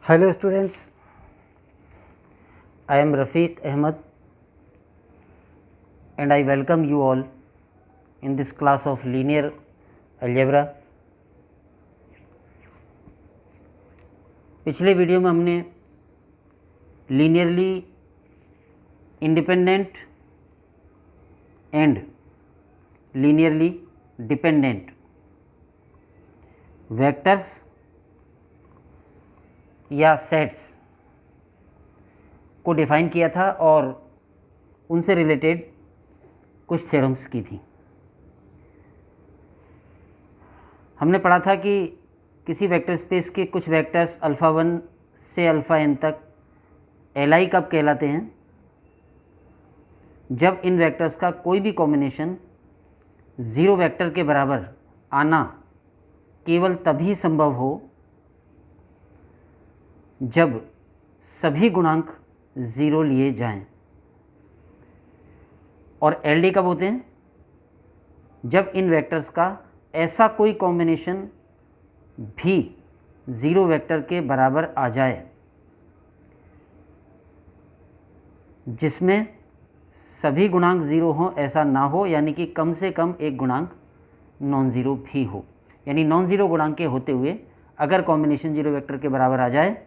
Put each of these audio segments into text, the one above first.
Hello students, I am Rafiq Ahmed and I welcome you all in this class of linear algebra. पिछले video में हमने linearly independent and linearly dependent vectors या sets को define किया था और उनसे रिलेटेड कुछ थ्योरम्स की थी। हमने पढ़ा था कि किसी वेक्टर स्पेस के कुछ वेक्टर्स अल्फ़ा 1 से अल्फ़ा n तक एल कब कहलाते हैं, जब इन वेक्टर्स का कोई भी कॉम्बिनेशन ज़ीरो वेक्टर के बराबर आना केवल तभी संभव हो जब सभी गुणांक ज़ीरो लिए जाएं। और एलडी कब होते हैं, जब इन वेक्टर्स का ऐसा कोई कॉम्बिनेशन भी ज़ीरो वेक्टर के बराबर आ जाए जिसमें सभी गुणांक ज़ीरो हों, ऐसा ना हो, यानी कि कम से कम एक गुणांक नॉन ज़ीरो भी हो। यानी नॉन ज़ीरो गुणांक के होते हुए अगर कॉम्बिनेशन जीरो वेक्टर के बराबर आ जाए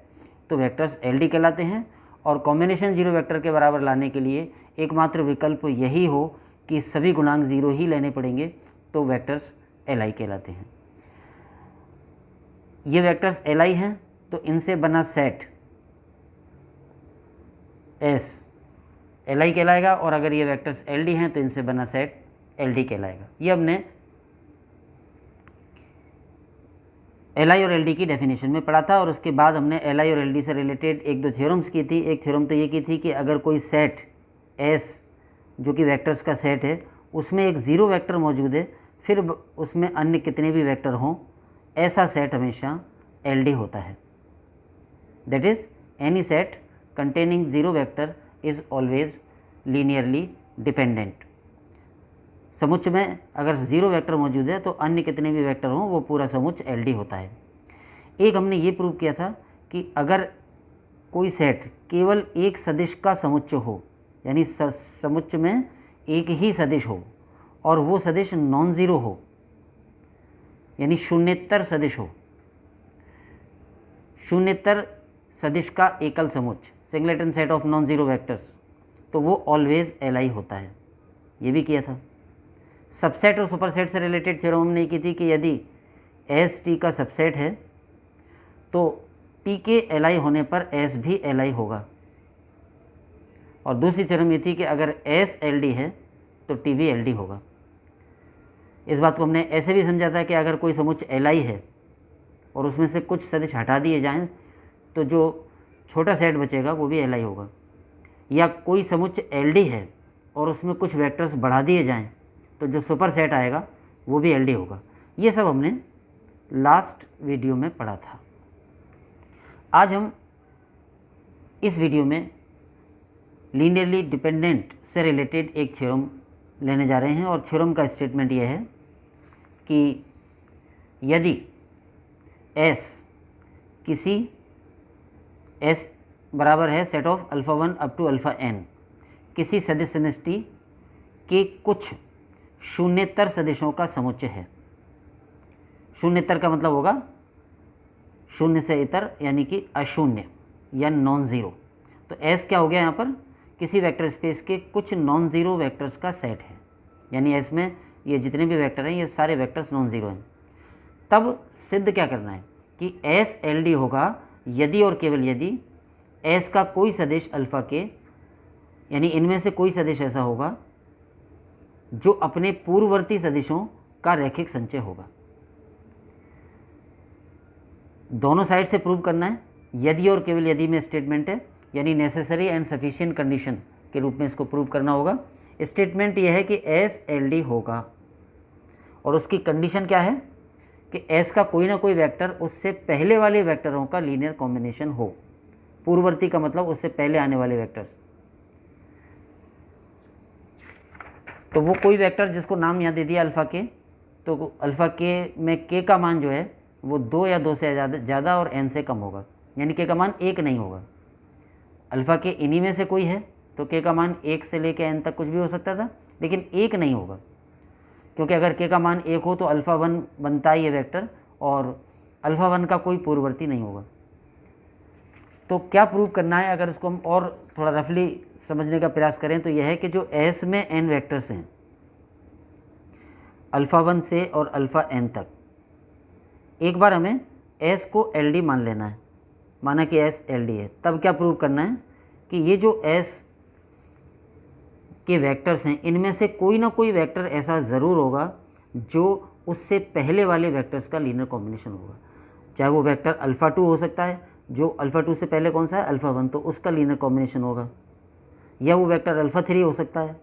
तो वेक्टर्स एलडी कहलाते हैं। और कॉम्बिनेशन जीरो वेक्टर के बराबर लाने के लिए एकमात्र विकल्प यही हो कि सभी गुणांक ज़ीरो ही लेने पड़ेंगे, तो वेक्टर्स एलआई कहलाते हैं। ये वेक्टर्स एलआई हैं तो इनसे बना सेट एस एलआई कहलाएगा, और अगर ये वेक्टर्स एलडी हैं तो इनसे बना सेट एलडी कहलाएगा। ये हमने एलआई और एलडी की डेफिनेशन में पढ़ा था। और उसके बाद हमने एलआई और एलडी से रिलेटेड एक दो थ्योरम्स की थी। एक थ्योरम तो ये की थी कि अगर कोई सेट एस जो कि वेक्टर्स का सेट है उसमें एक ज़ीरो वेक्टर मौजूद है, फिर उसमें अन्य कितने भी वेक्टर हों, ऐसा सेट हमेशा एलडी होता है। That is any set containing zero vector is always linearly dependent. समुच्च में अगर ज़ीरो वेक्टर मौजूद है तो अन्य कितने भी वेक्टर हों वो पूरा समुच्च एलडी होता है। एक हमने ये प्रूव किया था कि अगर कोई सेट केवल एक सदिश का समुच्च हो, यानी समुच्च में एक ही सदिश हो और वो सदिश नॉन ज़ीरो हो, यानी शून्येतर सदिश हो, शून्येतर सदिश का एकल समुच्च, singleton set of non zero vectors, तो वो ऑलवेज एलआई होता है। ये भी किया था। सबसेट और सुपरसेट से रिलेटेड थ्योरम हमने की थी कि यदि एस टी का सबसेट है तो टी के एलआई होने पर एस भी एलआई होगा। और दूसरी थ्योरम ये थी कि अगर एस एलडी है तो टी भी एलडी होगा। इस बात को हमने ऐसे भी समझा था कि अगर कोई समुच्च एलआई है और उसमें से कुछ सदिश हटा दिए जाएं तो जो छोटा सेट बचेगा वो भी एलआई होगा। या कोई समुच्च एलडी है और उसमें कुछ वेक्टर्स बढ़ा दिए जाएं तो जो सुपर सेट आएगा वो भी एलडी होगा। ये सब हमने लास्ट वीडियो में पढ़ा था। आज हम इस वीडियो में लीनियरली डिपेंडेंट से रिलेटेड एक थ्योरम लेने जा रहे हैं। और थ्योरम का स्टेटमेंट ये है कि यदि एस किसी एस बराबर है set of alpha 1 up to alpha n किसी सदिश समष्टि के कुछ शून्येतर सदिशों का समुच्चय है। शून्येतर का मतलब होगा शून्य से इतर, यानी कि अशून्य या नॉन ज़ीरो। तो एस क्या हो गया यहाँ पर, किसी वेक्टर स्पेस के कुछ नॉन ज़ीरो वेक्टर्स का सेट है। यानी एस में ये जितने भी वेक्टर हैं ये सारे वेक्टर्स नॉन ज़ीरो हैं। तब सिद्ध क्या करना है कि एस एलडी होगा यदि और केवल यदि एस का कोई सदिश अल्फ़ा के, यानी इनमें से कोई सदिश ऐसा होगा जो अपने पूर्ववर्ती सदिशों का रैखिक संचय होगा। दोनों साइड से प्रूव करना है। यदि और केवल यदि में स्टेटमेंट है, यानी नेसेसरी एंड सफिशिएंट कंडीशन के रूप में इसको प्रूव करना होगा। स्टेटमेंट यह है कि एस एलडी होगा और उसकी कंडीशन क्या है कि एस का कोई ना कोई वेक्टर उससे पहले वाले वेक्टरों का लीनियर कॉम्बिनेशन हो। पूर्ववर्ती का मतलब उससे पहले आने वाले वेक्टर्स। तो वो कोई वेक्टर जिसको नाम यहाँ दे दिया अल्फ़ा के, तो अल्फ़ा के में के का मान जो है वो 2 या 2 से ज़्यादा और n से कम होगा। यानी के का मान 1 नहीं होगा। अल्फ़ा के इन्हीं में से कोई है तो के का मान 1 से लेकर n तक कुछ भी हो सकता था, लेकिन 1 नहीं होगा, क्योंकि अगर के का मान 1 हो तो अल्फ़ा 1 बनता है ये वेक्टर, और अल्फ़ा 1 का कोई पूर्ववर्ती नहीं होगा। तो क्या प्रूव करना है, अगर इसको हम और थोड़ा रफली समझने का प्रयास करें तो यह है कि जो S में n वेक्टर्स हैं अल्फ़ा 1 से और अल्फ़ा n तक, एक बार हमें S को LD मान लेना है, माना कि S LD है। तब क्या प्रूव करना है कि ये जो S के वेक्टर्स हैं इनमें से कोई ना कोई वेक्टर ऐसा ज़रूर होगा जो उससे पहले वाले वेक्टर्स का लीनियर कॉम्बिनेशन होगा। चाहे वो वेक्टर अल्फ़ा 2 हो सकता है, जो अल्फ़ा 2 से पहले कौन सा है, अल्फ़ा 1, तो उसका लीनियर कॉम्बिनेशन होगा, या वो वेक्टर अल्फ़ा 3 हो सकता है,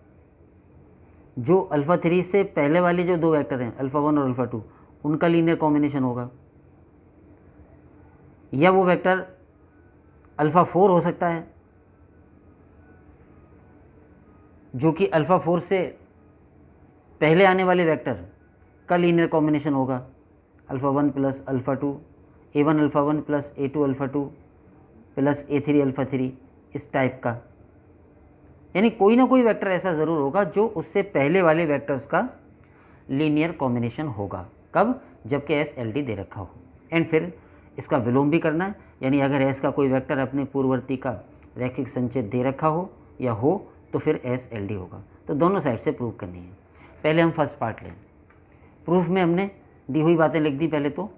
जो अल्फ़ा 3 से पहले वाले जो दो वेक्टर हैं अल्फ़ा 1 और अल्फ़ा 2 उनका लीनियर कॉम्बिनेशन होगा, या वो वेक्टर अल्फ़ा 4 हो सकता है जो कि अल्फ़ा 4 से पहले आने वाले वेक्टर का लीनियर कॉम्बिनेशन होगा, alpha 1 plus alpha 2, A1 alpha 1 plus A2 alpha 2 plus A3 alpha 3, इस टाइप का। यानी कोई ना कोई वेक्टर ऐसा ज़रूर होगा जो उससे पहले वाले वेक्टर्स का लीनियर कॉम्बिनेशन होगा। कब? जबकि S LD दे रखा हो। एंड फिर इसका विलोम भी करना है, यानी अगर S का कोई वेक्टर अपने पूर्ववर्ती का रैखिक संचय दे रखा हो या हो तो फिर S LD होगा। तो दोनों साइड से प्रूव करनी है। पहले हम फर्स्ट पार्ट लें। प्रूफ में हमने दी हुई बातें लिख दी। पहले तो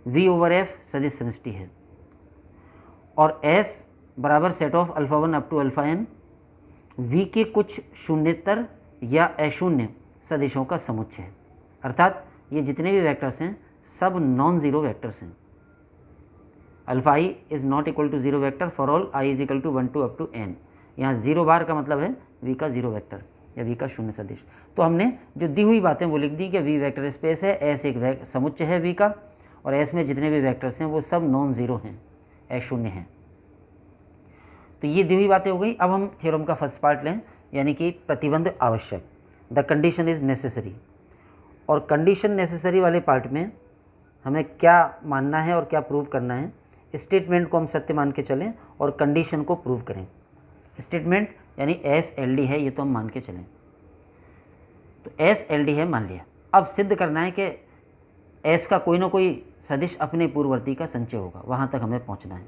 V/F सदिश समष्टि है और S बराबर set of alpha 1 up to alpha n V के कुछ शून्येतर या अशून्य सदिशों का समुच्चय है। अर्थात ये जितने भी वेक्टर्स हैं सब नॉन ज़ीरो वेक्टर्स हैं। Alpha i is not equal to zero vector for all i is equal to 1 two up to n। यहाँ 0 बार का मतलब है V का ज़ीरो वेक्टर या V का शून्य सदिश। तो हमने जो दी हुई बातें वो लिख दी कि V वेक्टर स्पेस है, S एक समुच्चय है V का, और S में जितने भी वेक्टर्स हैं वो सब नॉन ज़ीरो हैं, अशून्य हैं। तो ये दी हुई बातें हो गई। अब हम थ्योरम का फर्स्ट पार्ट लें, यानी कि प्रतिबंध आवश्यक, द कंडीशन इज़ नेसेसरी। और कंडीशन नेसेसरी वाले पार्ट में हमें क्या मानना है और क्या प्रूव करना है। स्टेटमेंट को हम सत्य मान के चलें और कंडीशन को प्रूव करें। स्टेटमेंट यानी S LD है, ये तो हम मान के चलें। तो S LD है मान लिया। अब सिद्ध करना है कि S का कोई ना कोई सदिश अपने पूर्ववर्ती का संचय होगा, वहाँ तक हमें पहुँचना है।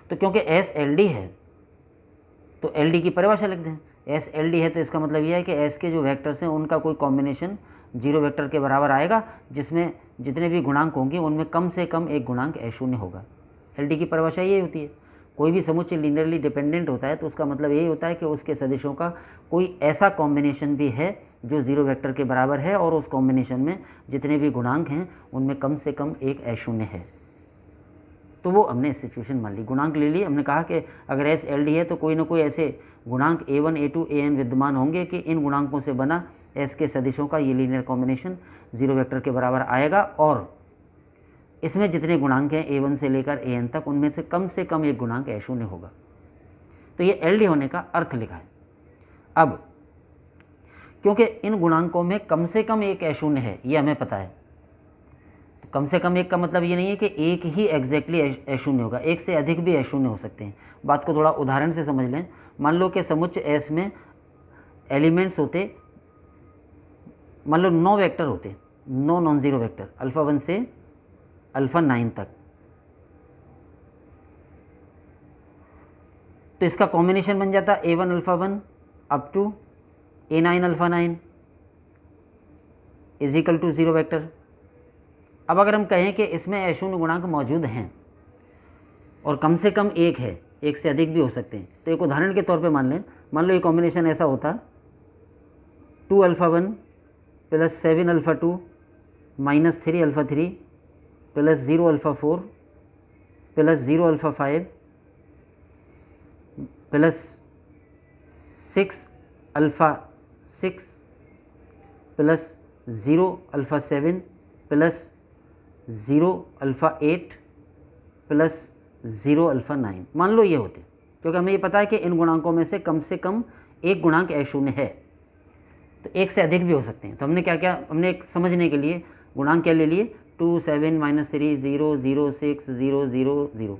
तो क्योंकि S LD है तो LD की परिभाषा लिख दें। S LD है तो इसका मतलब यह है कि S के जो वेक्टर्स हैं उनका कोई कॉम्बिनेशन जीरो वेक्टर के बराबर आएगा, जिसमें जितने भी गुणांक होंगे उनमें कम से कम एक गुणांक अशून्य होगा। LD की परिभाषा यही होती है। कोई भी समुच्चय लीनियरली डिपेंडेंट होता है तो उसका मतलब यही होता है कि उसके सदिशों का कोई ऐसा कॉम्बिनेशन भी है जो ज़ीरो वेक्टर के बराबर है, और उस कॉम्बिनेशन में जितने भी गुणांक हैं उनमें कम से कम एक अशून्य है। तो वो हमने सिचुएशन मान ली, गुणांक ले लिए। हमने कहा कि अगर S LD है तो कोई ना कोई ऐसे गुणांक A1 A2 AN विद्यमान होंगे कि इन गुणांकों से बना S के सदिशों का ये लीनियर कॉम्बिनेशन जीरो वेक्टर के बराबर आएगा, और इसमें जितने गुणांक हैं A1 से लेकर AN तक उनमें से कम एक गुणांक अशून्य होगा। तो ये LD होने का अर्थ लिखा है। अब क्योंकि इन गुणांकों में कम से कम एक अशून्य है ये हमें पता है, तो कम से कम एक का मतलब ये नहीं है कि एक ही एग्जैक्टली अशून्य होगा, एक से अधिक भी अशून्य हो सकते हैं। बात को थोड़ा उदाहरण से समझ लें। मान लो कि समुच्चय S में एलिमेंट्स होते, मान लो 9 वेक्टर होते, 9 नॉन ज़ीरो वेक्टर अल्फ़ा 1 से अल्फ़ा 9 तक, तो इसका कॉम्बिनेशन बन जाता A1 alpha 1 up to A9 alpha 9 is equal to zero vector. अब अगर हम कहें कि इसमें अशून्य गुणांक मौजूद हैं और कम से कम एक है, एक से अधिक भी हो सकते हैं, तो एक उदाहरण के तौर पे मान लें, मान लो ये कॉम्बिनेशन ऐसा होता 2 alpha 1 plus 7 alpha 2 minus 3 alpha 3 plus 0 alpha 4 plus 0 alpha 5 plus 6 alpha 6 plus 0 alpha 7 plus 0 alpha 8 plus 0 alpha 9। मान लो ये होते, क्योंकि हमें ये पता है कि इन गुणांकों में से कम एक गुणांक अशून्य है, तो एक से अधिक भी हो सकते हैं। तो हमने क्या क्या, हमने एक समझने के लिए गुणांक क्या ले लिए, 2 7 -3 0 0 6 0 0 0।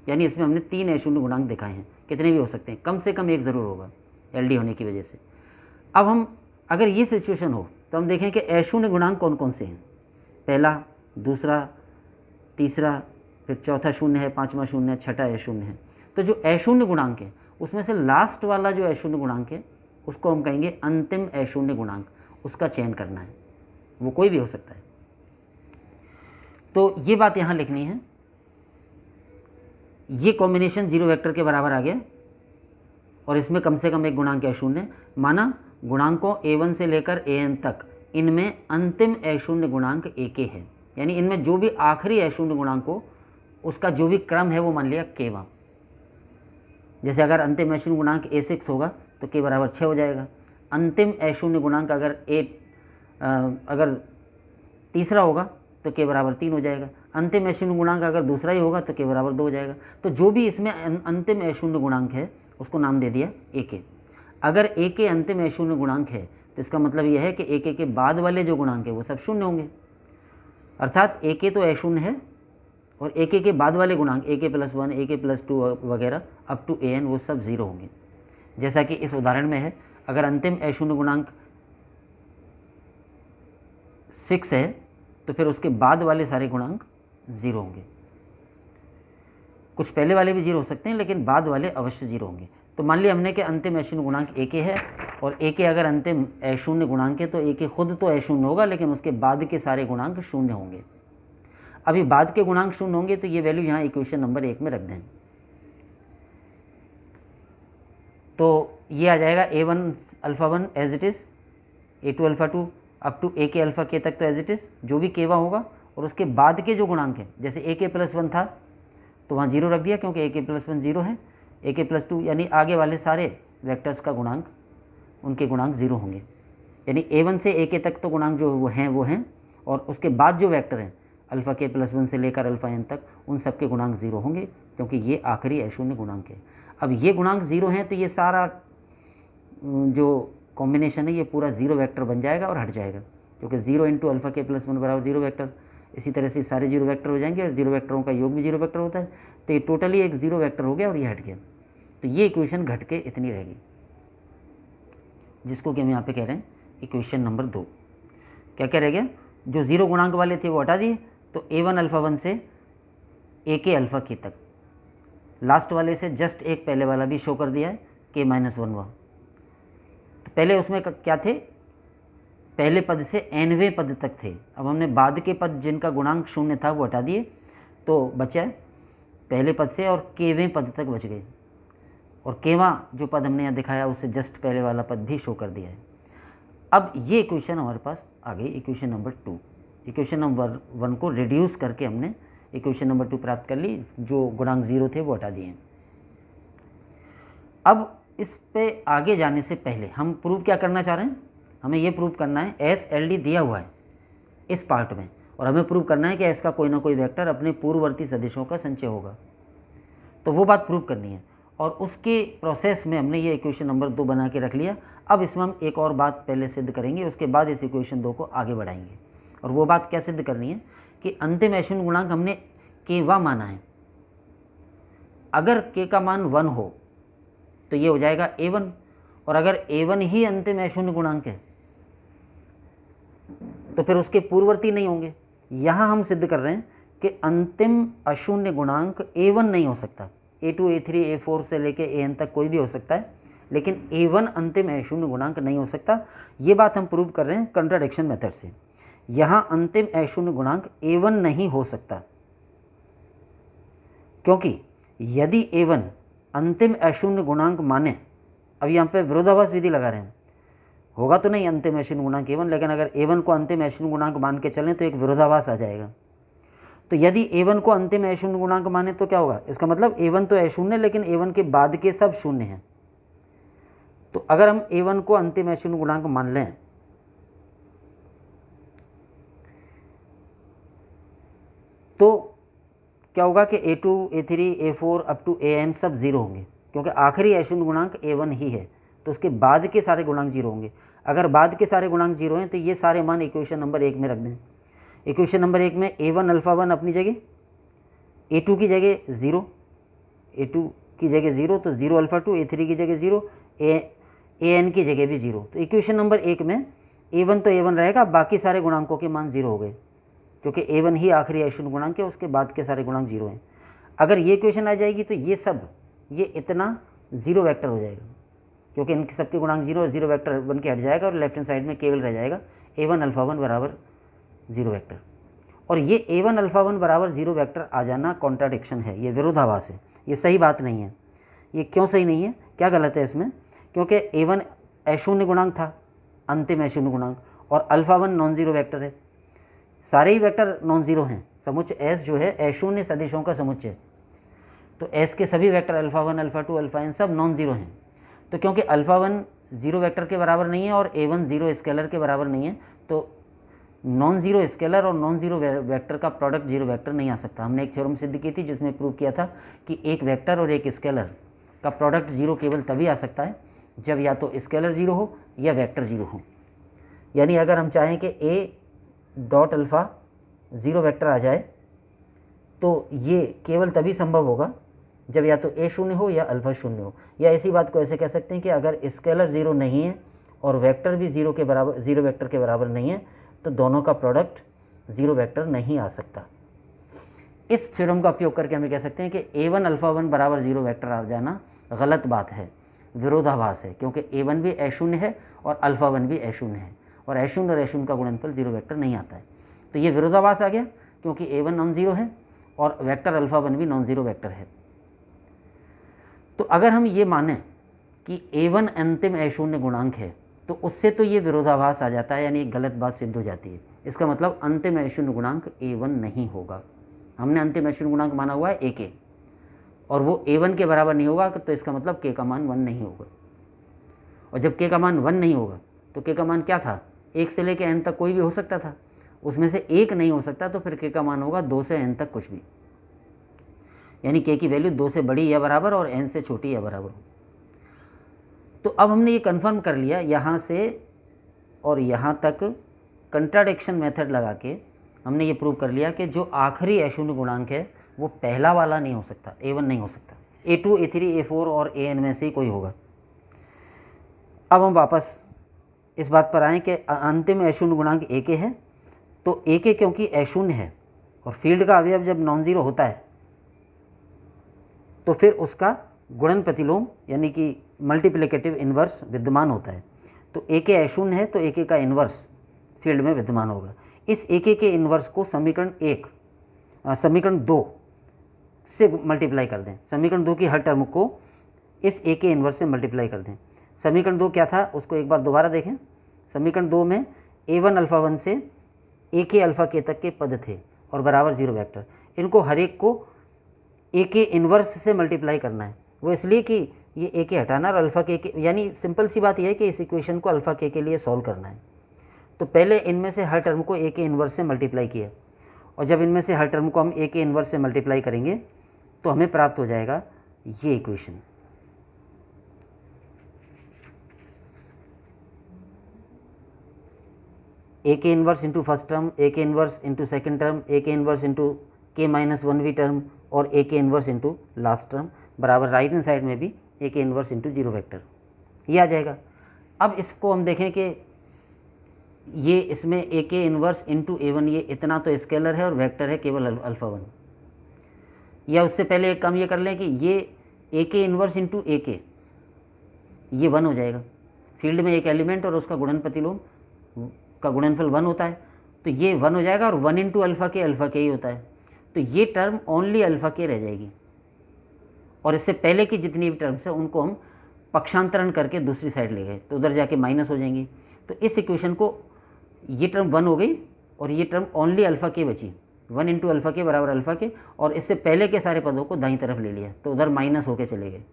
यानी इसमें हमने 3 अशून्य गुणांक दिखाए हैं, कितने भी हो सकते हैं, कम से कम एक ज़रूर होगा एल डी होने की वजह से। अब हम अगर ये सिचुएशन हो तो हम देखें कि अशून्य गुणांक कौन कौन से हैं, पहला, दूसरा, तीसरा, फिर चौथा शून्य है, पाँचवा शून्य है, छठा अशून्य है। तो जो अशून्य गुणांक है उसमें से लास्ट वाला जो अशून्य गुणांक है उसको हम कहेंगे अंतिम अशून्य गुणांक, उसका चयन करना है, वो कोई भी हो सकता है। तो ये बात यहाँ लिखनी है, ये कॉम्बिनेशन जीरो वेक्टर के बराबर आ गया और इसमें कम से कम एक गुणांक अशून्य, माना गुणांकों a1 से लेकर an तक इनमें अंतिम अशून्य गुणांक ak है, यानी इनमें जो भी आखिरी अशून्य गुणांक हो उसका जो भी क्रम है वो मान लिया k। जैसे अगर अंतिम अशून्य गुणांक a6 होगा तो k बराबर 6 हो जाएगा। अंतिम अशून्य गुणांक अगर तीसरा होगा तो k बराबर 3 हो जाएगा। अंतिम अशून्य गुणांक अगर दूसरा ही होगा तो k बराबर 2 हो जाएगा। तो जो भी इसमें अंतिम अशून्य गुणांक है उसको नाम दे दिया ak। अगर ak अंतिम अशून्य गुणांक है तो इसका मतलब यह है कि ak के बाद वाले जो गुणांक है वो सब शून्य होंगे, अर्थात ak तो अशून्य है और ak के बाद वाले गुणांक ak+1, ak+2 वगैरह अप टू an वो सब ज़ीरो होंगे। जैसा कि इस उदाहरण में है, अगर अंतिम अशून्य गुणांक 6 है तो फिर उसके बाद वाले सारे गुणांक ज़ीरो होंगे। कुछ पहले वाले भी जीरो हो सकते हैं लेकिन बाद वाले अवश्य जीरो होंगे। तो मान लिया हमने कि अंतिम अशून्य गुणांक ak है और ak अगर अंतिम अशून्य गुणांक है तो ak खुद तो अशून्य होगा लेकिन उसके बाद के सारे गुणांक शून्य होंगे। अभी बाद के गुणांक शून्य होंगे तो ये वैल्यू यहाँ इक्वेशन नंबर 1 में रख दें। तो ये आ जाएगा a1 alpha 1 as it is, a2 alpha 2 up to ak alpha k तक तो एज इट इज़, जो भी k होगा और उसके बाद के जो गुणांक हैं, जैसे ak+1 था तो वहाँ जीरो रख दिया क्योंकि ak+1 जीरो है, ak+2 यानी आगे वाले सारे वेक्टर्स का गुणांक, उनके गुणांक ज़ीरो होंगे। यानी a1 से ak तक तो गुणांक जो वो हैं और उसके बाद जो वेक्टर हैं अल्फ़ा k+1 से लेकर अल्फ़ा n तक उन सब के गुणांक ज़ीरो होंगे क्योंकि ये आखिरी अशून्य गुणांक है। अब ये गुणांक ज़ीरो हैं तो ये सारा जो कॉम्बिनेशन है ये पूरा ज़ीरो वेक्टर बन जाएगा और हट जाएगा, क्योंकि 0 इंटू अल्फ़ा k+1 बराबर जीरो वेक्टर। इसी तरह से सारे जीरो वेक्टर हो जाएंगे और जीरो वेक्टरों का योग भी जीरो वेक्टर होता है, तो ये टोटली एक ज़ीरो वेक्टर हो गया और ये हट गया। तो ये इक्वेशन घट के इतनी रहेगी, जिसको कि हम यहाँ पे कह रहे हैं इक्वेशन नंबर 2। क्या क्या रह गया, जो ज़ीरो गुणांक वाले थे वो हटा दिए, तो a1 अल्फ़ा 1 से ak अल्फ़ा k तक, लास्ट वाले से जस्ट एक पहले वाला भी शो कर दिया है k-1 वह। तो पहले उसमें क्या थे, पहले पद से nवें पद तक थे। अब हमने बाद के पद जिनका गुणांक शून्य था वो हटा दिए, तो बचा पहले पद से और kवें पद तक बच गए, और kवां जो पद हमने यहाँ दिखाया उससे जस्ट पहले वाला पद भी शो कर दिया है। अब ये इक्वेशन हमारे पास आ गई इक्वेशन नंबर 2। इक्वेशन नंबर 1 को रिड्यूस करके हमने इक्वेशन नंबर 2 प्राप्त कर ली, जो गुणांक ज़ीरो थे वो हटा दिए। अब इस पे आगे जाने से पहले हम प्रूव क्या करना चाह रहे हैं, हमें ये प्रूव करना है एस एल डी दिया हुआ है इस पार्ट में, और हमें प्रूव करना है कि एस का कोई ना कोई वेक्टर अपने पूर्ववर्ती सदिशों का संचय होगा। तो वो बात प्रूव करनी है, और उसके प्रोसेस में हमने ये इक्वेशन नंबर 2 बना के रख लिया। अब इसमें हम एक और बात पहले सिद्ध करेंगे, उसके बाद इस इक्वेशन 2 को आगे बढ़ाएंगे। और वो बात क्या सिद्ध करनी है कि अंतिम अशून्य गुणांक हमने kवां माना है। अगर k का मान 1 हो तो ये हो जाएगा a1, और अगर a1 ही अंतिम अशून्य गुणांक है तो फिर उसके पूर्ववर्ती नहीं होंगे। यहाँ हम सिद्ध कर रहे हैं कि अंतिम अशून्य गुणांक a1 नहीं हो सकता, a2, a3, a4 से लेके an तक कोई भी हो सकता है, लेकिन a1 अंतिम अशून्य गुणांक नहीं हो सकता। ये बात हम प्रूव कर रहे हैं कंट्राडिक्शन मेथड से। यहाँ अंतिम अशून्य गुणांक a1 नहीं हो सकता, क्योंकि यदि a1 अंतिम अशून्य गुणांक माने, अब यहाँ पे विरोधाभास विधि लगा रहे हैं, होगा तो नहीं अंतिम अशून्य गुणांक a1, लेकिन अगर a1 को अंतिम अशून्य गुणांक मान के चलें तो एक विरोधाभास आ जाएगा। तो यदि a1 को अंतिम अशून्य गुणांक माने तो क्या होगा, इसका मतलब a1 तो अशून्य लेकिन a1 के बाद के सब शून्य हैं। तो अगर हम a1 को अंतिम अशून्य गुणांक मान लें तो क्या होगा कि a2, a3, a4 up to an सब ज़ीरो होंगे, क्योंकि आखिरी अशून्य गुणांक a1 ही है, तो उसके बाद के सारे गुणांक जीरो होंगे। अगर बाद के सारे गुणांक जीरो हैं तो ये सारे मान इक्वेशन नंबर 1 में रख दें। इक्वेशन नंबर 1 में a1 अल्फ़ा 1 अपनी जगह, a2 की जगह 0, A2 की जगह 0, तो 0 अल्फ़ा 2, A3 की जगह 0, AN की जगह भी 0। तो इक्वेशन नंबर 1 में A1 तो A1 रहेगा, बाकी सारे गुणांकों के मान 0 हो गए, क्योंकि A1 ही आखिरी अशून्य गुणांक है, उसके बाद के सारे गुणांक 0 हैं। अगर ये इक्वेशन आ जाएगी तो ये सब, ये इतना 0 वेक्टर हो जाएगा, क्योंकि इनके सबके गुणांक 0 और 0 वेक्टर बन के हट जाएगा और लेफ्ट हैंड साइड में केवल रह जाएगा A1 अल्फ़ा 1 बराबर 0 वेक्टर। और ये A1 अल्फ़ा 1 बराबर 0 वेक्टर आ जाना कॉन्ट्राडिक्शन है, ये विरोधाभास है, ये सही बात नहीं है। ये क्यों सही नहीं है, क्या गलत है इसमें? क्योंकि A1 अशून्य गुणांक था, अंतिम अशून्य गुणांक, और अल्फ़ा 1 नॉन ज़ीरो वेक्टर है। सारे ही वेक्टर नॉन ज़ीरो हैं। समुच्चय S जो है अशून्य सदिशों का समुच्चय, तो S के सभी vector alpha 1, alpha 2, alpha n सब नॉन ज़ीरो हैं। तो क्योंकि अल्फ़ा 1 0 वेक्टर के बराबर नहीं है और A1 0 स्केलर के बराबर नहीं है, तो नॉन ज़ीरो स्केलर और नॉन ज़ीरो वेक्टर का प्रोडक्ट 0 वेक्टर नहीं आ सकता। हमने एक थ्योरम सिद्ध की थी जिसमें प्रूव किया था कि एक वेक्टर और एक स्केलर का प्रोडक्ट 0 केवल तभी आ सकता है जब या तो स्केलर 0 हो या वेक्टर 0 हो। यानी अगर हम चाहें कि A डॉट अल्फ़ा 0 वेक्टर आ जाए तो ये केवल तभी संभव होगा जब या तो A शून्य हो या अल्फ़ा शून्य हो। या इसी बात को ऐसे कह सकते हैं कि अगर स्केलर 0 नहीं है और वेक्टर भी 0 के बराबर 0 वेक्टर के बराबर नहीं है तो दोनों का प्रोडक्ट 0 वेक्टर नहीं आ सकता। इस थ्योरम का उपयोग करके हमें कह सकते हैं कि A1 अल्फ़ा 1 बराबर 0 वेक्टर आ जाना गलत बात है, विरोधाभास है, क्योंकि A1 भी अशून्य है और अल्फ़ा 1 भी अशून्य है, और अशून्य और अशून्य का गुणनफल 0 वेक्टर नहीं आता है। तो ये विरोधाभास आ गया, क्योंकि A1 नॉन ज़ीरो है और वेक्टर अल्फ़ा 1 भी नॉन ज़ीरो वेक्टर है। तो अगर हम ये माने कि A1 अंतिम अशून्य गुणांक है तो उससे तो ये विरोधाभास आ जाता है, यानी एक गलत बात सिद्ध हो जाती है। इसका मतलब अंतिम अशून्य गुणांक A1 नहीं होगा। हमने अंतिम अशून्य गुणांक माना हुआ है AK, और वो A1 के बराबर नहीं होगा, तो इसका मतलब K का मान 1 नहीं होगा। और जब K का मान 1 नहीं होगा तो K का मान क्या था, 1 से लेकर n तक कोई भी हो सकता था, उसमें से एक नहीं हो सकता, तो फिर K का मान होगा 2 से n तक कुछ भी, यानी K की वैल्यू 2 से बड़ी या बराबर और n से छोटी या बराबर हो। तो अब हमने ये कन्फर्म कर लिया यहाँ से और यहाँ तक कंट्राडिक्शन मेथड लगा के हमने ये प्रूव कर लिया कि जो आखिरी अशून्य गुणांक है वो पहला वाला नहीं हो सकता, A1 नहीं हो सकता, A2, A3, A4 और AN में से ही कोई होगा। अब हम वापस इस बात पर आएँ कि अंतिम अशून्य गुणांक AK है, तो AK क्योंकि अशून्य है और फील्ड का अवयव जब नॉन ज़ीरो होता है तो फिर उसका गुणन प्रतिलोम यानी कि मल्टीप्लिकेटिव इन्वर्स विद्यमान होता है। तो AK अशून्य है तो AK का इन्वर्स फील्ड में विद्यमान होगा। इस AK के इन्वर्स को समीकरण 2 से मल्टीप्लाई कर दें, समीकरण 2 की हर टर्म को इस AK इन्वर्स से मल्टीप्लाई कर दें। समीकरण 2 क्या था उसको एक बार दोबारा देखें। समीकरण 2 में A1 अल्फ़ा 1 से AK अल्फ़ा K तक के पद थे और बराबर 0 वेक्टर, इनको हर एक को AK इन्वर्स से मल्टीप्लाई करना है। वो इसलिए कि ये AK हटाना और अल्फ़ा K के, यानी सिंपल सी बात यह है कि इस इक्वेशन को अल्फ़ा K के लिए सॉल्व करना है। तो पहले इनमें से हर टर्म को AK इन्वर्स से मल्टीप्लाई किया, और जब इनमें से हर टर्म को हम AK इन्वर्स से मल्टीप्लाई करेंगे तो हमें प्राप्त हो जाएगा ये equation. AK inverse into first term, AK inverse into second term, AK inverse into K-1V term और AK inverse into last term बराबर राइट हैंड साइड में भी AK इन्वर्स इंटू 0 वेक्टर, ये आ जाएगा। अब इसको हम देखें कि ये इसमें AK इन्वर्स इंटू A1 ये इतना तो स्केलर है और वेक्टर है केवल अल्फ़ा 1, या उससे पहले एक काम ये कर लें कि ये AK इन्वर्स इंटू AK ये 1 हो जाएगा। फील्ड में एक एलिमेंट और उसका गुणन प्रतिलोम का गुणनफल 1 होता है, तो ये 1 हो जाएगा, और 1 इंटू अल्फ़ा के ही होता है, तो ये टर्म ओनली अल्फ़ा के रह जाएगी, और इससे पहले की जितनी भी टर्म्स है उनको हम पक्षांतरण करके दूसरी साइड ले गए तो उधर जाके माइनस हो जाएंगी। तो इस इक्वेशन को ये टर्म 1 हो गई और ये टर्म ओनली अल्फ़ा के बची, 1 इंटू अल्फ़ा के बराबर अल्फ़ा के, और इससे पहले के सारे पदों को दाईं तरफ ले लिया तो उधर माइनस होके चले गए।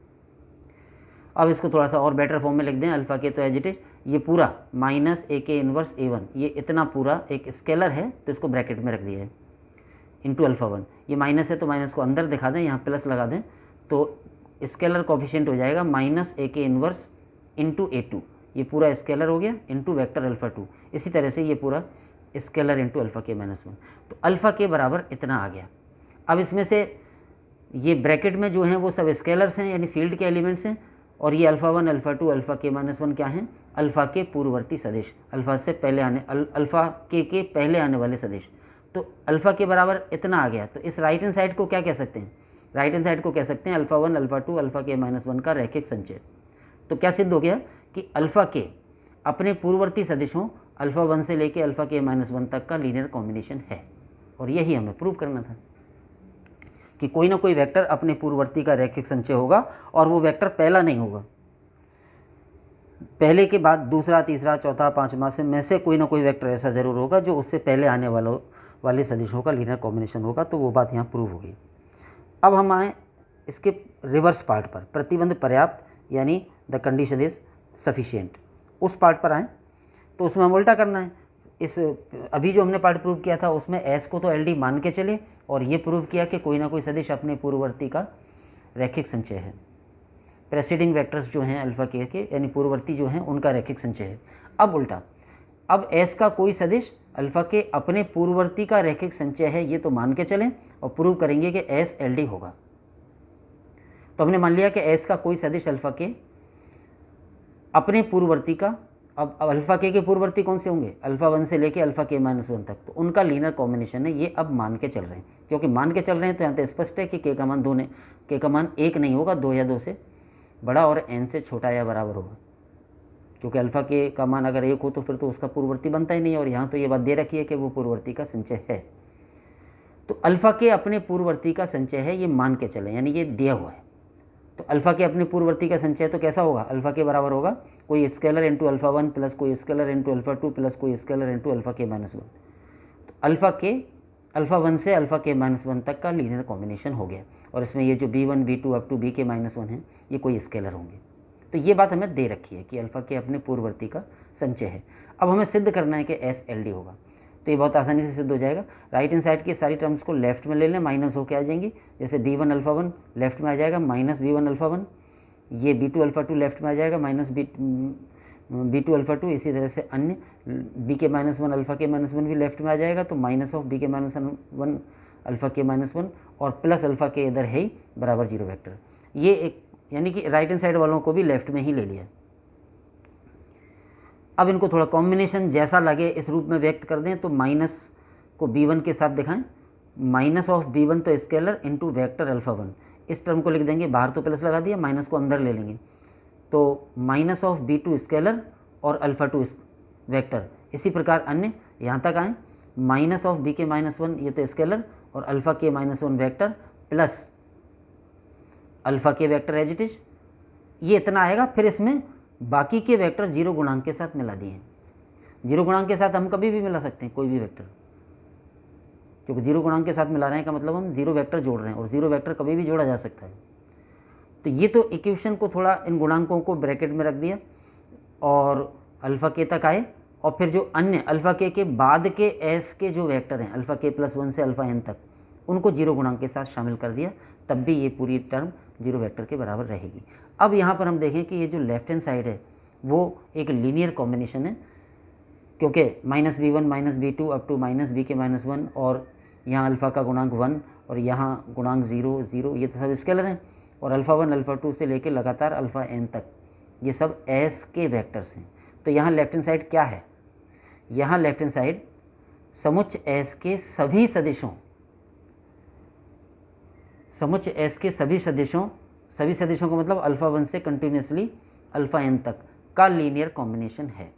अब इसको थोड़ा सा और बेटर फॉर्म में लिख दें, अल्फ़ा के तो एज इट इज ये पूरा माइनस AK इन्वर्स A1, ये इतना पूरा एक स्केलर है तो इसको ब्रैकेट में रख दिया है, इंटू अल्फ़ा 1, ये माइनस है तो माइनस को अंदर दिखा दें, यहाँ प्लस लगा दें तो स्केलर कोफिशिएंट हो जाएगा minus AK inverse into A2, ये पूरा स्केलर हो गया इंटू वेक्टर अल्फ़ा 2, इसी तरह से ये पूरा स्केलर इंटू अल्फ़ा K-1, तो अल्फ़ा के बराबर इतना आ गया। अब इसमें से ये ब्रैकेट में जो हैं वो सब स्केलर्स हैं यानी फील्ड के एलिमेंट्स हैं, और ये अल्फ़ा 1 अल्फ़ा 2 अल्फ़ा के माइनस 1 क्या हैं, अल्फ़ा के पूर्ववर्ती सदिश, अल्फ़ा से पहले आने अल्फ़ा के पहले आने वाले सदिश। तो अल्फ़ा के बराबर इतना आ गया, तो इस राइट हैंड साइड को क्या कह सकते हैं, राइट हैंड साइड को कह सकते हैं अल्फ़ा 1 अल्फ़ा 2 अल्फ़ा के माइनस 1 का रैखिक संचय। तो क्या सिद्ध हो गया कि अल्फ़ा के अपने पूर्ववर्ती सदिशों अल्फ़ा 1 से लेके अल्फ़ा के माइनस 1 तक का लीनियर कॉम्बिनेशन है, और यही हमें प्रूव करना था कि कोई ना कोई वेक्टर अपने पूर्ववर्ती का रैखिक संचय होगा, और वो वेक्टर पहला नहीं होगा, पहले के बाद दूसरा तीसरा चौथा पांचवा में से कोई ना कोई वेक्टर ऐसा ज़रूर होगा जो उससे पहले आने वाले सदिशों का लीनियर कॉम्बिनेशन होगा। तो वो बात यहाँ प्रूव हो गई। अब हम आए इसके रिवर्स पार्ट पर, प्रतिबंध पर्याप्त यानी द कंडीशन इज़ सफिशिएंट, उस पार्ट पर आएँ। तो उसमें हम उल्टा करना है, इस अभी जो हमने पार्ट प्रूव किया था उसमें एस को तो एल डी मान के चले, और ये प्रूव किया कि कोई ना कोई सदिश अपने पूर्ववर्ती का रैखिक संचय है। प्रेसिडिंग वेक्टर्स जो हैं अल्फ़ा के यानी पूर्ववर्ती जो हैं उनका रैखिक संचय है। अब उल्टा, अब एस का कोई सदिश अल्फ़ा के अपने पूर्ववर्ती का रैखिक संचय है, ये तो मान के चलें और प्रूव करेंगे कि एस एल डी होगा। तो हमने मान लिया कि एस का कोई सदिश अल्फ़ा के अपने पूर्ववर्ती का, अब अल्फ़ा के पूर्ववर्ती कौन से होंगे, अल्फ़ा 1 से लेके अल्फ़ा के माइनस 1 तक, तो उनका लीनियर कॉम्बिनेशन है, ये अब मान के चल रहे हैं। क्योंकि मान के चल रहे हैं तो यहाँ तो स्पष्ट है कि के का मान के का मान 1 नहीं होगा, 2 या 2 से बड़ा और n से छोटा या बराबर होगा। क्योंकि अल्फ़ा के का मान अगर 1 हो तो फिर तो उसका पूर्ववर्ती बनता ही नहीं, और यहाँ तो ये बात दे रखी है कि वो पूर्ववर्ती का संचय है। तो अल्फ़ा के अपने पूर्ववर्ती का संचय है, ये मान के चले, यानी ये दिया हुआ है। तो अल्फ़ा के अपने पूर्ववर्ती का संचय तो कैसा होगा, अल्फ़ा के बराबर होगा कोई स्केलर इंटू अल्फ़ा 1 प्लस कोई स्केलर इंटू अल्फ़ा 2 प्लस कोई स्केलर इंटू अल्फ़ा के माइनस 1। तो अल्फ़ा 1 से अल्फ़ा के माइनस 1 तक का लीनियर कॉम्बिनेशन हो गया, और इसमें ये जो b1 b2 up to b के माइनस 1 है ये कोई स्केलर होंगे। तो ये बात हमें दे रखी है कि अल्फ़ा के अपने पूर्ववर्ती का संचय है। अब हमें सिद्ध करना है कि एस एल डी होगा, तो ये बहुत आसानी से सिद्ध हो जाएगा। राइट हैंड साइड की सारी टर्म्स को लेफ्ट में ले लें, माइनस होकर आ जाएंगी। जैसे b1 अल्फ़ा 1 लेफ्ट में आ जाएगा माइनस b1 अल्फ़ा 1, ये b2 अल्फ़ा 2 लेफ्ट में आ जाएगा माइनस b2 अल्फ़ा 2, इसी तरह से अन्य b के माइनस 1 अल्फ़ा के माइनस 1 भी लेफ्ट में आ जाएगा, तो माइनस ऑफ b के माइनस 1 अल्फ़ा के माइनस 1 और प्लस अल्फ़ा के इधर है ही बराबर 0 वेक्टर। ये एक यानी कि राइट हैंड साइड वालों को भी लेफ्ट में ही ले लिया। अब इनको थोड़ा कॉम्बिनेशन जैसा लगे इस रूप में व्यक्त कर दें, तो माइनस को b1 के साथ दिखाएं, माइनस ऑफ b1 तो स्केलर इंटू वेक्टर अल्फ़ा 1, इस टर्म को लिख देंगे, बाहर तो प्लस लगा दिया, माइनस को अंदर ले लेंगे, तो माइनस ऑफ b2 स्केलर और अल्फ़ा 2 वेक्टर। इसी प्रकार अन्य यहाँ तक आएँ, माइनस ऑफ b के माइनस 1 ये तो स्केलर और अल्फ़ा के माइनस 1 वेक्टर प्लस अल्फ़ा के वेक्टर एज इट इज, ये इतना आएगा। फिर इसमें बाकी के वेक्टर 0 गुणांक के साथ मिला दिए। 0 गुणांक के साथ हम कभी भी मिला सकते हैं कोई भी वेक्टर, क्योंकि 0 गुणांक के साथ मिला रहे हैं का मतलब हम 0 वेक्टर जोड़ रहे हैं, और 0 वेक्टर कभी भी जोड़ा जा सकता है। तो ये तो इक्वेशन को थोड़ा इन गुणांकों को ब्रैकेट में रख दिया और अल्फ़ा के तक आए, और फिर जो अन्य अल्फ़ा के बाद के एस के जो वेक्टर हैं अल्फ़ा के प्लस 1 से अल्फ़ा n तक, उनको 0 गुणांक के साथ शामिल कर दिया, तब भी ये पूरी टर्म 0 वेक्टर के बराबर रहेगी। अब यहाँ पर हम देखें कि ये जो लेफ्ट हैंड साइड है वो एक लीनियर कॉम्बिनेशन है, क्योंकि minus b1 minus b2 up to minus b के माइनस 1, और यहाँ अल्फ़ा का गुणांक 1 और यहाँ गुणांक 0 0, ये तो सब स्केलर हैं, और अल्फ़ा 1 अल्फ़ा 2 से लेकर लगातार अल्फ़ा n तक ये सब एस के वेक्टर्स हैं। तो यहाँ लेफ्ट हैंड साइड क्या है, यहाँ लेफ्ट हैंड साइड समुच्च एस के सभी सदिशों, समुच्च एस के सभी सदिशों का मतलब अल्फ़ा 1 से कंटिन्यूसली अल्फ़ा n तक का लीनियर कॉम्बिनेशन है।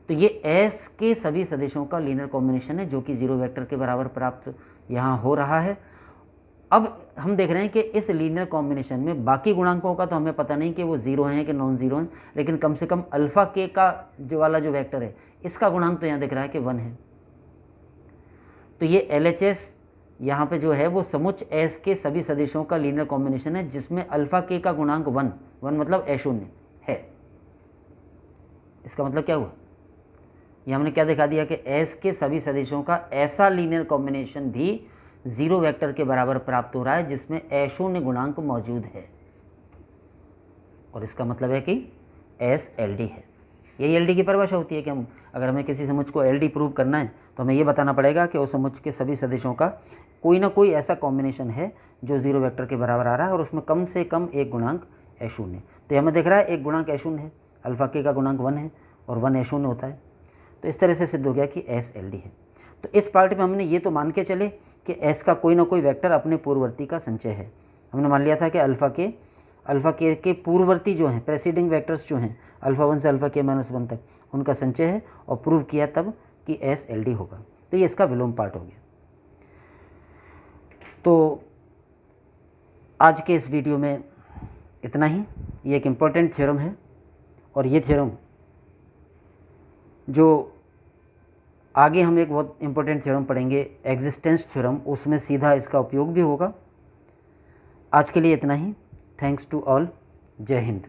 तो ये एस के सभी सदिशों का लीनियर कॉम्बिनेशन है जो कि 0 वेक्टर के बराबर प्राप्त यहाँ हो रहा है। अब हम देख रहे हैं कि इस लीनियर कॉम्बिनेशन में बाकी गुणांकों का तो हमें पता नहीं कि वो 0 हैं कि नॉन ज़ीरो हैं, लेकिन कम से कम अल्फ़ा के का जो वाला जो वेक्टर है इसका गुणांक तो यहाँ दिख रहा है कि 1 है। तो ये LHS यहाँ पे जो है वो समुच्च एस के सभी सदिशों का लीनियर कॉम्बिनेशन है जिसमें अल्फ़ा के का गुणांक 1 मतलब A0 है। इसका मतलब क्या हुआ, ये हमने क्या दिखा दिया कि एस के सभी सदिशों का ऐसा लीनियर कॉम्बिनेशन भी 0 वेक्टर के बराबर प्राप्त हो रहा है जिसमें A0 गुणांक मौजूद है, और इसका मतलब है कि एस एल डी है। यही एलडी की परिभाषा होती है कि हम अगर हमें किसी समुच्चय को एलडी प्रूव करना है तो हमें ये बताना पड़ेगा कि उस समुच्चय के सभी सदिशों का कोई ना कोई ऐसा कॉम्बिनेशन है जो 0 वेक्टर के बराबर आ रहा है और उसमें कम से कम एक गुणांक A0 है। तो हमें दिख रहा है एक गुणांक A0 है, अल्फा के का गुणांक 1 है और 1 A0 होता है। तो इस तरह से सिद्ध हो गया कि S LD है। तो इस पार्ट में हमने ये तो मान के चले कि S का कोई ना कोई वेक्टर अपने पूर्ववर्ती का संचय है। हमने मान लिया था कि अल्फ़ा के पूर्ववर्ती जो हैं, प्रेसीडिंग वेक्टर्स जो हैं अल्फ़ा 1 से अल्फ़ा के -1 तक, उनका संचय है और प्रूव किया तब कि S LD होगा। तो ये इसका विलोम पार्ट हो गया। तो आज के इस वीडियो में इतना ही। ये एक इम्पॉर्टेंट थ्योरम है और ये थ्योरम जो आगे हम एक बहुत इम्पोर्टेंट थ्योरम पढ़ेंगे, एग्जिस्टेंस थ्योरम, उसमें सीधा इसका उपयोग भी होगा। आज के लिए इतना ही। Thanks to all. जय हिंद।